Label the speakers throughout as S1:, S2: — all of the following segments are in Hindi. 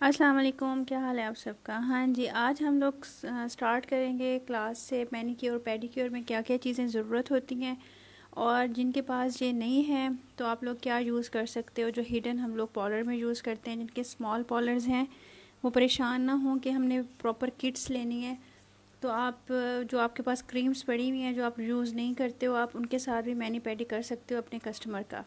S1: अस्सलाम वालेकुम, क्या हाल है आप सबका। हाँ जी, आज हम लोग स्टार्ट करेंगे क्लास से मैनीक्योर पेडिक्योर में क्या क्या चीज़ें ज़रूरत होती हैं और जिनके पास ये नहीं है तो आप लोग क्या यूज़ कर सकते हो। जो हिडन हम लोग पॉलर में यूज़ करते हैं, जिनके स्मॉल पॉलर्स हैं, वो परेशान ना हों कि हमने प्रॉपर किट्स लेनी है। तो आप जो आपके पास क्रीम्स पड़ी हुई हैं जो आप यूज़ नहीं करते हो, आप उनके साथ भी मैनी पेडी कर सकते हो अपने कस्टमर का।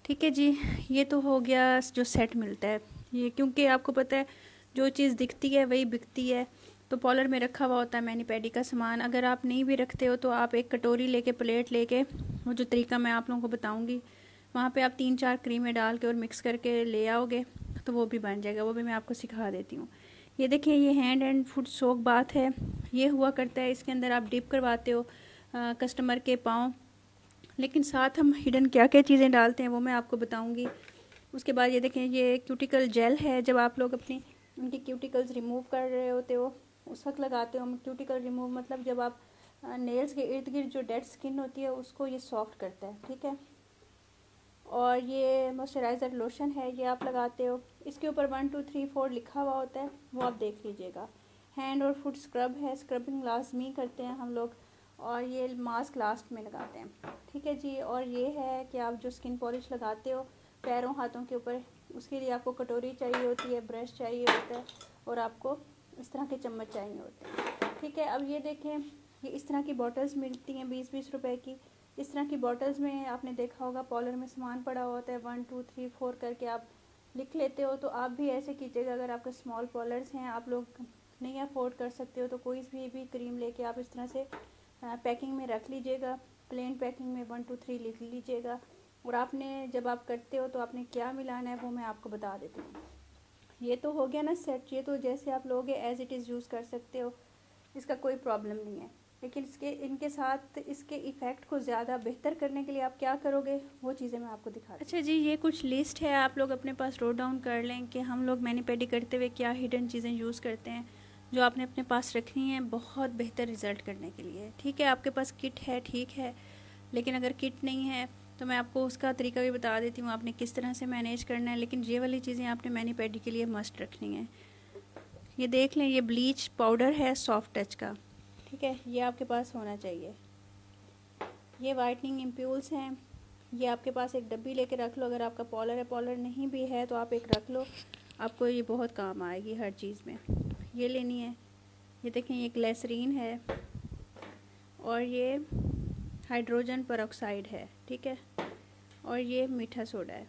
S1: ठीक है जी, ये तो हो गया जो सेट मिलता है। ये क्योंकि आपको पता है जो चीज़ दिखती है वही बिकती है, तो पॉलर में रखा हुआ होता है मैनी पैडी का सामान। अगर आप नहीं भी रखते हो तो आप एक कटोरी लेके, प्लेट लेके, वो जो तरीका मैं आप लोगों को बताऊंगी, वहाँ पे आप 3-4 क्रीमें डाल के और मिक्स करके ले आओगे तो वो भी बन जाएगा। वो भी मैं आपको सिखा देती हूँ। ये देखिए, ये hand and foot soak bath है। ये हुआ करता है, इसके अंदर आप डिप करवाते हो कस्टमर के पाँव। लेकिन साथ हम हिडन क्या क्या चीज़ें डालते हैं वो मैं आपको बताऊंगी। उसके बाद ये देखें, ये क्यूटिकल जेल है। जब आप लोग अपनी उनकी क्यूटिकल्स रिमूव कर रहे होते हो उस वक्त लगाते हो। क्यूटिकल रिमूव मतलब जब आप नेल्स के इर्द गिर्द जो डेड स्किन होती है उसको ये सॉफ्ट करता है। ठीक है। और ये मॉइस्चराइज़र लोशन है, ये आप लगाते हो। इसके ऊपर 1 2 3 4 लिखा हुआ होता है, वो आप देख लीजिएगा। हैंड और फुट स्क्रब है, स्क्रबिंग लाजमी करते हैं हम लोग। और ये मास्क लास्ट में लगाते हैं। ठीक है जी। और ये है कि आप जो स्किन पॉलिश लगाते हो पैरों हाथों के ऊपर, उसके लिए आपको कटोरी चाहिए होती है, ब्रश चाहिए होता है और आपको इस तरह के चम्मच चाहिए होते हैं। ठीक है। अब ये देखें, ये इस तरह की बॉटल्स मिलती हैं 20-20 रुपए की। इस तरह की बॉटल्स में आपने देखा होगा पॉलर में सामान पड़ा होता है, 1 2 3 4 करके आप लिख लेते हो। तो आप भी ऐसे कीजिएगा। अगर आपके स्मॉल पॉलर्स हैं, आप लोग नहीं अफोर्ड कर सकते हो, तो कोई भी क्रीम लेके आप इस तरह से पैकिंग में रख लीजिएगा। प्लेन पैकिंग में 1 2 3 लिख लीजिएगा। और आपने जब आप करते हो तो आपने क्या मिलाना है वो मैं आपको बता देती हूँ। ये तो हो गया ना सेट। ये तो जैसे आप लोगे एज इट इज़ यूज़ कर सकते हो, इसका कोई प्रॉब्लम नहीं है। लेकिन इनके साथ इसके इफ़ेक्ट को ज़्यादा बेहतर करने के लिए आप क्या करोगे वो चीज़ें मैं आपको दिखा। अच्छा जी, ये कुछ लिस्ट है, आप लोग अपने पास नोट डाउन कर लें कि हम लोग मैनी पेडी करते हुए क्या हिडन चीज़ें यूज़ करते हैं जो आपने अपने पास रखनी है बहुत बेहतर रिज़ल्ट करने के लिए। ठीक है, आपके पास किट है, ठीक है, लेकिन अगर किट नहीं है तो मैं आपको उसका तरीका भी बता देती हूँ आपने किस तरह से मैनेज करना है। लेकिन ये वाली चीज़ें आपने मैनी पेडी के लिए मस्ट रखनी है। ये देख लें, ये ब्लीच पाउडर है सॉफ्ट टच का। ठीक है, ये आपके पास होना चाहिए। ये वाइटनिंग इम्प्यूल्स हैं, ये आपके पास एक डब्बी लेके रख लो। अगर आपका पॉलर है, पॉलर नहीं भी है तो आप एक रख लो, आपको ये बहुत काम आएगी हर चीज़ में। ये लेनी है। ये देखें, ये ग्लिसरीन है और ये हाइड्रोजन परऑक्साइड है। ठीक है। और ये मीठा सोडा है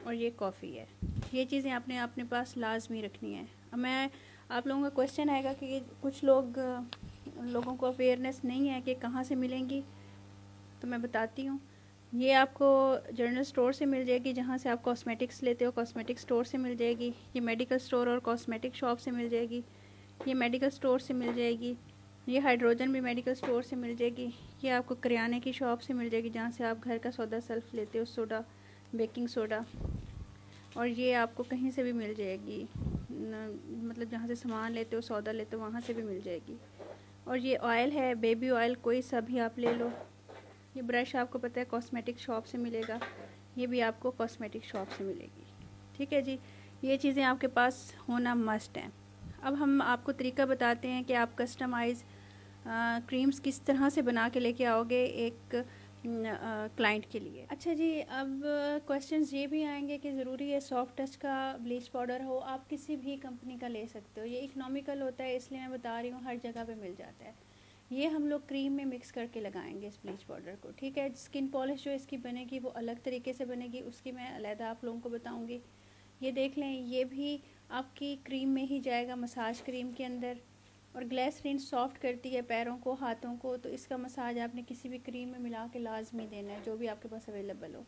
S1: और ये कॉफ़ी है। ये चीज़ें आपने अपने पास लाजमी रखनी है। अब मैं आप लोगों का क्वेश्चन आएगा कि कुछ लोगों को अवेयरनेस नहीं है कि कहाँ से मिलेंगी, तो मैं बताती हूँ। ये आपको जनरल स्टोर से मिल जाएगी, जहाँ से आप कॉस्मेटिक्स लेते हो कॉस्मेटिक स्टोर से मिल जाएगी। ये मेडिकल स्टोर और कॉस्मेटिक शॉप से मिल जाएगी। ये मेडिकल स्टोर से मिल जाएगी। ये हाइड्रोजन भी मेडिकल स्टोर से मिल जाएगी। ये आपको किराने की शॉप से मिल जाएगी, जहाँ से आप घर का सौदा सेल्फ लेते हो, सोडा, बेकिंग सोडा। और ये आपको कहीं से भी मिल जाएगी, मतलब जहाँ से सामान लेते हो, सौदा लेते हो, वहाँ से भी मिल जाएगी। और ये ऑयल है, बेबी ऑयल, कोई सा भी आप ले लो। ये ब्रश आपको पता है कॉस्मेटिक शॉप से मिलेगा, ये भी आपको कॉस्मेटिक शॉप से मिलेगी। ठीक है जी, ये चीज़ें आपके पास होना मस्ट हैं। अब हम आपको तरीका बताते हैं कि आप कस्टमाइज़ क्रीम्स किस तरह से बना के लेके आओगे एक क्लाइंट के लिए। अच्छा जी, अब क्वेश्चंस ये भी आएंगे कि ज़रूरी है सॉफ्ट टच का ब्लीच पाउडर हो। आप किसी भी कंपनी का ले सकते हो, ये इकोनॉमिकल होता है इसलिए मैं बता रही हूँ, हर जगह पे मिल जाता है। ये हम लोग क्रीम में मिक्स करके लगाएंगे इस ब्लीच पाउडर को। ठीक है। स्किन पॉलिश जो इसकी बनेगी वो अलग तरीके से बनेगी, उसकी मैं अलहदा आप लोगों को बताऊँगी। ये देख लें, ये भी आपकी क्रीम में ही जाएगा, मसाज क्रीम के अंदर। और ग्लिसरीन सॉफ्ट करती है पैरों को, हाथों को, तो इसका मसाज आपने किसी भी क्रीम में मिला के लाजमी देना है जो भी आपके पास अवेलेबल हो।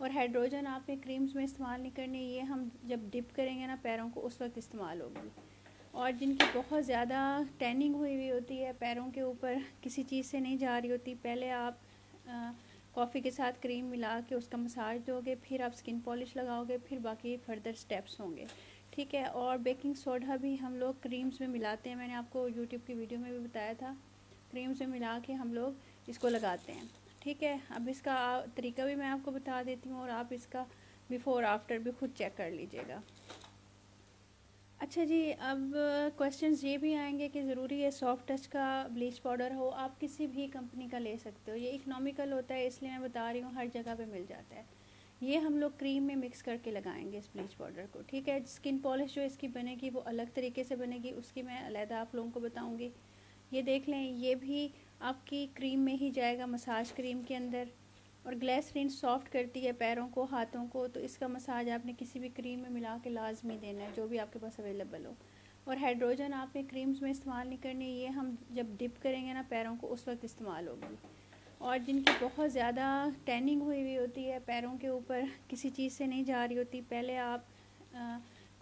S1: और हाइड्रोजन आपने क्रीम्स में इस्तेमाल नहीं करनी, ये हम जब डिप करेंगे ना पैरों को उस वक्त इस्तेमाल होगी। और जिनकी बहुत ज़्यादा टैनिंग हुई हुई होती है पैरों के ऊपर, किसी चीज़ से नहीं जा रही होती, पहले आप कॉफ़ी के साथ क्रीम मिला के उसका मसाज दोगे, फिर आप स्किन पॉलिश लगाओगे, फिर बाकी फर्दर स्टेप्स होंगे। ठीक है। और बेकिंग सोडा भी हम लोग क्रीम्स में मिलाते हैं, मैंने आपको यूट्यूब की वीडियो में भी बताया था। क्रीम्स में मिला के हम लोग इसको लगाते हैं। ठीक है। अब इसका तरीका भी मैं आपको बता देती हूँ और आप इसका बिफ़ोर आफ्टर भी खुद चेक कर लीजिएगा। अच्छा जी, अब क्वेश्चंस ये भी आएंगे कि ज़रूरी है सॉफ्ट टच का ब्लीच पाउडर हो? आप किसी भी कंपनी का ले सकते हो, ये इकोनॉमिकल होता है इसलिए मैं बता रही हूँ, हर जगह पे मिल जाता है। ये हम लोग क्रीम में मिक्स करके लगाएंगे इस ब्लीच पाउडर को, ठीक है। स्किन पॉलिश जो इसकी बनेगी वो अलग तरीके से बनेगी, उसकी मैं अलहदा आप लोगों को बताऊँगी। ये देख लें, ये भी आपकी क्रीम में ही जाएगा, मसाज क्रीम के अंदर। और ग्लिसरीन सॉफ्ट करती है पैरों को, हाथों को, तो इसका मसाज आपने किसी भी क्रीम में मिला के लाजमी देना है, जो भी आपके पास अवेलेबल हो। और हाइड्रोजन आपने क्रीम्स में इस्तेमाल नहीं करनी, ये हम जब डिप करेंगे ना पैरों को उस वक्त इस्तेमाल होगी। और जिनकी बहुत ज़्यादा टैनिंग हुई हुई होती है पैरों के ऊपर, किसी चीज़ से नहीं जा रही होती, पहले आप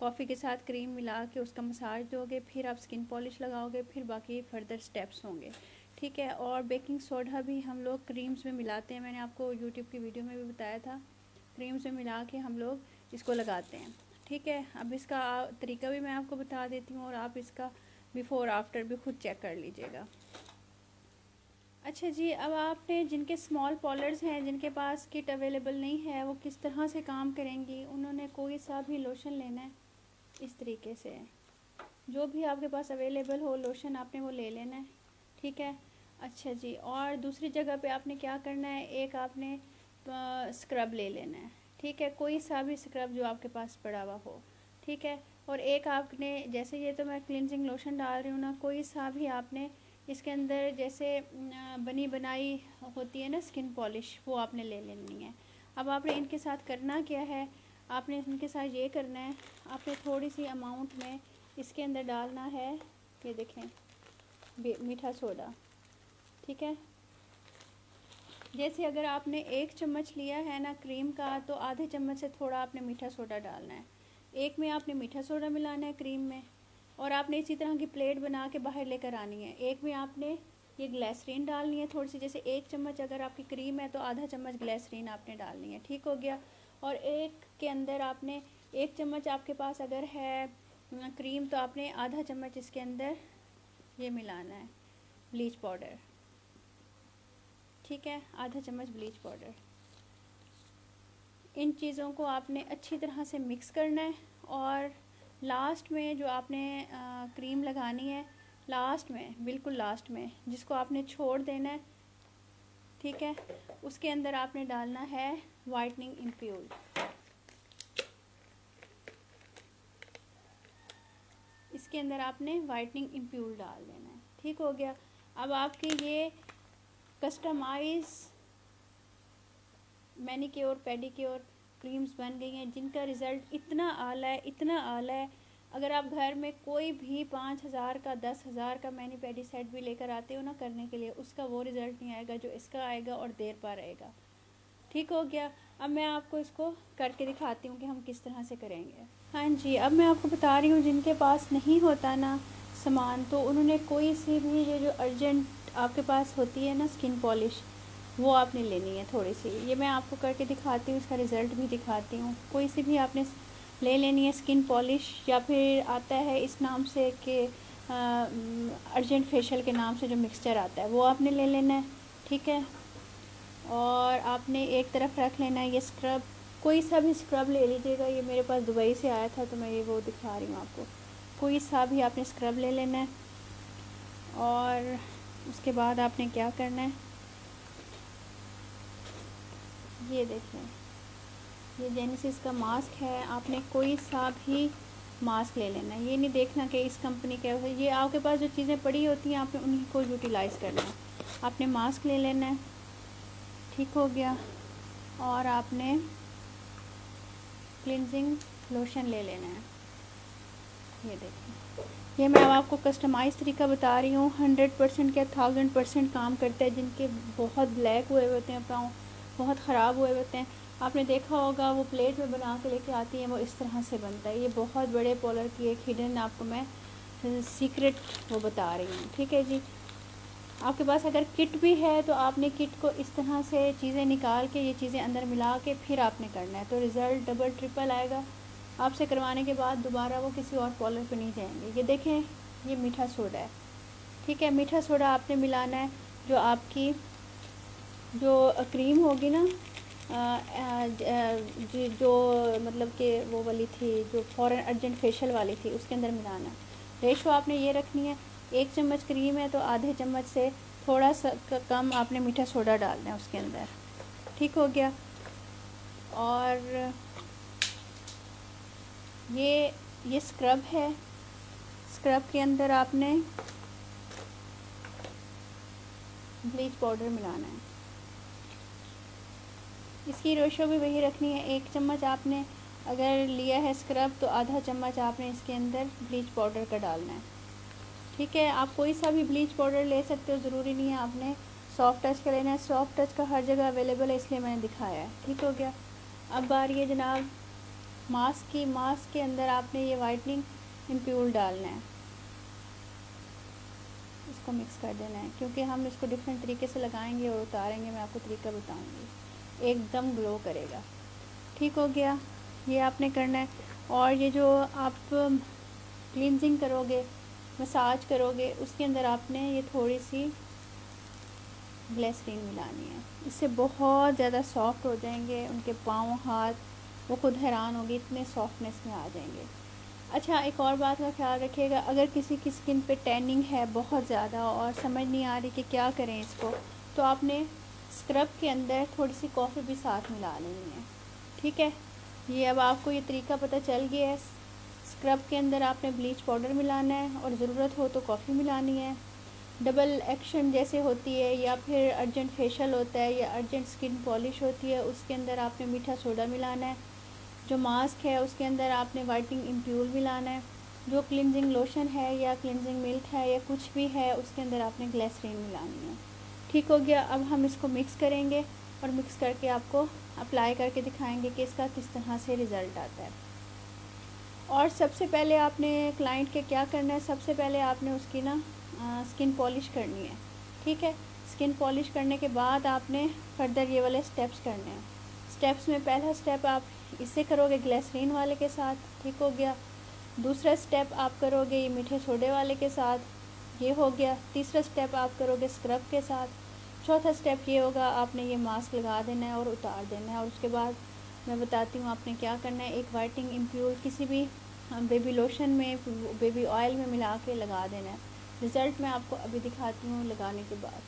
S1: कॉफ़ी के साथ क्रीम मिला के उसका मसाज दोगे, फिर आप स्किन पॉलिश लगाओगे, फिर बाकी फर्दर स्टेप्स होंगे, ठीक है। और बेकिंग सोडा भी हम लोग क्रीम्स में मिलाते हैं, मैंने आपको यूट्यूब की वीडियो में भी बताया था। क्रीम्स में मिला के हम लोग इसको लगाते हैं, ठीक है। अब इसका तरीका भी मैं आपको बता देती हूँ और आप इसका बिफ़ोर आफ्टर भी खुद चेक कर लीजिएगा। अच्छा जी, अब आपने जिनके स्मॉल पॉलर्स हैं, जिनके पास किट अवेलेबल नहीं है, वो किस तरह से काम करेंगी? उन्होंने कोई सा भी लोशन लेना है, इस तरीके से जो भी आपके पास अवेलेबल हो लोशन आपने वो ले लेना है, ठीक है। अच्छा जी, और दूसरी जगह पे आपने क्या करना है, एक आपने स्क्रब ले लेना है, ठीक है, कोई सा भी स्क्रब जो आपके पास पड़ा हुआ हो, ठीक है। और एक आपने, जैसे ये तो मैं क्लिनजिंग लोशन डाल रही हूँ ना, कोई सा भी आपने इसके अंदर जैसे बनी बनाई होती है ना स्किन पॉलिश, वो आपने ले लेनी है। अब आपने इनके साथ करना क्या है, आपने इनके साथ ये करना है, आपने थोड़ी सी अमाउंट में इसके अंदर डालना है, ये देखें मीठा सोडा, ठीक है। जैसे अगर आपने 1 चम्मच लिया है ना क्रीम का, तो आधे चम्मच से थोड़ा आपने मीठा सोडा डालना है। एक में आपने मीठा सोडा मिलाना है क्रीम में, और आपने इसी तरह की प्लेट बना के बाहर लेकर आनी है। एक में आपने ये ग्लिसरीन डालनी है थोड़ी सी, जैसे 1 चम्मच अगर आपकी क्रीम है तो आधा चम्मच ग्लिसरीन आपने डालनी है, ठीक हो गया। और एक के अंदर आपने 1 चम्मच आपके पास अगर है क्रीम, तो आपने आधा चम्मच इसके अंदर ये मिलाना है ब्लीच पाउडर, ठीक है, आधा चम्मच ब्लीच पाउडर। इन चीज़ों को आपने अच्छी तरह से मिक्स करना है। और लास्ट में जो आपने क्रीम लगानी है, लास्ट में, बिल्कुल लास्ट में, जिसको आपने छोड़ देना है, ठीक है, उसके अंदर आपने डालना है वाइटनिंग इम्प्यूल। इसके अंदर आपने वाइटनिंग इम्प्यूल डाल देना है, ठीक हो गया। अब आपकी ये कस्टमाइज मैनीक्योर पेडिक्योर क्रीम्स बन गई हैं, जिनका रिज़ल्ट इतना आला है, इतना आला है। अगर आप घर में कोई भी 5,000 का 10,000 का मैनी पेडी सेट भी लेकर आते हो ना करने के लिए, उसका वो रिज़ल्ट नहीं आएगा जो इसका आएगा, और देर पर आएगा, ठीक हो गया। अब मैं आपको इसको करके दिखाती हूँ कि हम किस तरह से करेंगे। हाँ जी, अब मैं आपको बता रही हूँ, जिनके पास नहीं होता ना सामान, तो उन्होंने कोई सी भी ये जो अर्जेंट आपके पास होती है ना स्किन पॉलिश, वो आपने लेनी है थोड़ी सी। ये मैं आपको करके दिखाती हूँ, इसका रिज़ल्ट भी दिखाती हूँ। कोई सी भी आपने ले लेनी है स्किन पॉलिश, या फिर आता है इस नाम से कि अर्जेंट फेशियल के नाम से जो मिक्सचर आता है, वो आपने ले लेना है, ठीक है। और आपने एक तरफ रख लेना है ये स्क्रब, कोई सा भी स्क्रब ले लीजिएगा। ये मेरे पास दुबई से आया था तो मैं ये वो दिखा रही हूँ आपको। कोई सा भी आपने स्क्रब ले लेना है। और उसके बाद आपने क्या करना है, ये देखें, ये जेनेसिस का मास्क है, आपने कोई सा भी मास्क ले लेना है। ये नहीं देखना कि इस कंपनी का है, ये आपके पास जो चीज़ें पड़ी होती हैं आपने उन्हीं को यूटिलाइज़ करना है। आपने मास्क ले लेना है, ठीक हो गया। और आपने क्लिनजिंग लोशन ले लेना है। ये देखिए, ये मैं अब आपको कस्टमाइज़ तरीका बता रही हूँ। 100% क्या 1000% काम करता है। जिनके बहुत ब्लैक हुए होते हैं पाँव, बहुत ख़राब हुए होते हैं, आपने देखा होगा वो प्लेट में बना के लेके आती हैं, वो इस तरह से बनता है। ये बहुत बड़े पॉलर की एक हिडन आपको मैं सीक्रेट वो बता रही हूँ, ठीक है जी। आपके पास अगर किट भी है तो आपने किट को इस तरह से चीज़ें निकाल के, ये चीज़ें अंदर मिला के फिर आपने करना है, तो रिज़ल्ट डबल ट्रिपल आएगा। आपसे करवाने के बाद दोबारा वो किसी और पॉलर पे नहीं जाएंगे। ये देखें, ये मीठा सोडा है, ठीक है। मीठा सोडा आपने मिलाना है। जो आपकी जो क्रीम होगी ना, जो मतलब कि वो वाली थी जो फ़ौरन अर्जेंट फेशियल वाली थी उसके अंदर मिलाना है। रेशो आपने ये रखनी है, 1 चम्मच क्रीम है तो आधे चम्मच से थोड़ा सा कम आपने मीठा सोडा डालना है उसके अंदर। ठीक हो गया। और ये स्क्रब है, स्क्रब के अंदर आपने ब्लीच पाउडर मिलाना है। इसकी रेशो भी वही रखनी है, 1 चम्मच आपने अगर लिया है स्क्रब तो आधा चम्मच आपने इसके अंदर ब्लीच पाउडर का डालना है। ठीक है, आप कोई सा भी ब्लीच पाउडर ले सकते हो, ज़रूरी नहीं है आपने सॉफ्ट टच का लेना है। सॉफ्ट टच का हर जगह अवेलेबल है इसलिए मैंने दिखाया है। ठीक हो गया। अब बारी है जनाब मास्क की। मास्क के अंदर आपने ये वाइटनिंग इम्प्यूल डालना है, इसको मिक्स कर देना है क्योंकि हम इसको डिफरेंट तरीके से लगाएंगे और उतारेंगे, मैं आपको तरीका बताऊंगी, एकदम ग्लो करेगा। ठीक हो गया, ये आपने करना है। और ये जो आप क्लींजिंग करोगे, मसाज करोगे, उसके अंदर आपने ये थोड़ी सी ग्लिसरीन मिलानी है, इससे बहुत ज़्यादा सॉफ्ट हो जाएंगे उनके पाँव हाथ, वो खुद हैरान होगी इतने सॉफ्टनेस में आ जाएंगे। अच्छा, एक और बात का ख्याल रखिएगा, अगर किसी की स्किन पे टैनिंग है बहुत ज़्यादा और समझ नहीं आ रही कि क्या करें इसको, तो आपने स्क्रब के अंदर थोड़ी सी कॉफ़ी भी साथ मिला लेनी है। ठीक है, ये अब आपको ये तरीका पता चल गया है। स्क्रब के अंदर आपने ब्लीच पाउडर मिलाना है और ज़रूरत हो तो कॉफ़ी मिलानी है। डबल एक्शन जैसे होती है या फिर अर्जेंट फेशियल होता है या अर्जेंट स्किन पॉलिश होती है, उसके अंदर आपने मीठा सोडा मिलाना है। जो मास्क है उसके अंदर आपने वाइटनिंग इम्प्यूल मिलाना है। जो क्लिनजिंग लोशन है या क्लिनजिंग मिल्क है या कुछ भी है उसके अंदर आपने ग्लिसरीन मिलानी है। ठीक हो गया। अब हम इसको मिक्स करेंगे और मिक्स करके आपको अप्लाई करके दिखाएंगे कि इसका किस तरह से रिज़ल्ट आता है। और सबसे पहले आपने क्लाइंट के क्या करना है, सबसे पहले आपने उसकी ना स्किन पॉलिश करनी है। ठीक है, स्किन पॉलिश करने के बाद आपने फर्दर ये वाले स्टेप्स करने हैं। स्टेप्स में पहला स्टेप आप इससे करोगे ग्लिसरीन वाले के साथ। ठीक हो गया। दूसरा स्टेप आप करोगे ये मीठे सोडे वाले के साथ, ये हो गया। तीसरा स्टेप आप करोगे स्क्रब के साथ। चौथा स्टेप ये होगा आपने ये मास्क लगा देना है और उतार देना है। और उसके बाद मैं बताती हूँ आपने क्या करना है। एक वाइटनिंग इम्प्यूल किसी भी बेबी लोशन में, बेबी ऑयल में मिला के लगा देना है। रिज़ल्ट मैं आपको अभी दिखाती हूँ लगाने के बाद।